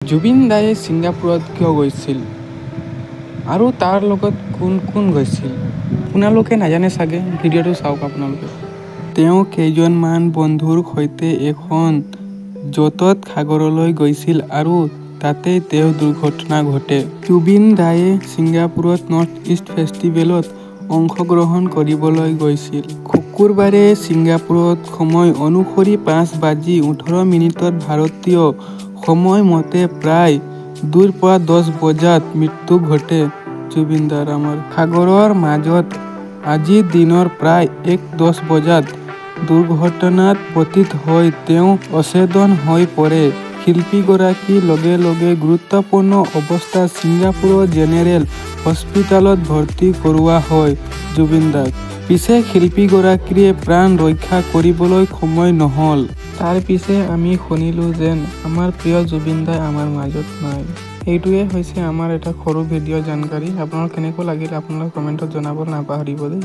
জুবিন দায়ে ছিংগাপুৰত কিয় গৈছিল আৰু তাৰ লগত কোন কোন গৈছিল আপোনালোকে নাজানে চাগে, ভিডিঅ'টো চাওক আপোনালোকে। তেওঁ কেইজনমান বন্ধুৰ সৈতে এখন জটত সাগৰলৈ গৈছিল আৰু তাতেই তেওঁৰ দুৰ্ঘটনা ঘটে। জুবিন দায়ে ছিংগাপুৰত নৰ্থ ইষ্ট ফেষ্টিভেলত অংশগ্ৰহণ কৰিবলৈ গৈছিল। শুকুৰবাৰে ছিংগাপুৰত সময় অনুসৰি 5:18 ভাৰতীয় সময় মতে প্ৰায় 2 পৰা 10 বজাত মৃত্যু ঘটে জুবিনদাৰ। সাগৰৰ মাজত আজি দিনৰ প্ৰায় 1:10 বজাত দুৰ্ঘটনাত পতিত হৈ তেওঁ অচেতন হৈ পৰে। শিল্পীগৰাকীৰ লগে লগে গুৰুত্বপূৰ্ণ অৱস্থাত ছিংগাপুৰৰ জেনেৰেল হস্পিতালত ভৰ্তি কৰোৱা হয় জুবিনদাক। পিছে শিল্পীগৰাকীৰ প্ৰাণ ৰক্ষা কৰিবলৈ সময় নহ'ল। তাৰ পিছে আমি শুনিলোঁ যেন আমাৰ প্ৰিয় জুবিন দা আমাৰ মাজত নাই। এইটোৱে হৈছে আমাৰ এটা সৰু ভিডিঅ' জানকাৰী। আপোনালোক কেনেকুৱা লাগিল আপোনালোকে কমেণ্টত জনাব নাপাহৰিব দেই।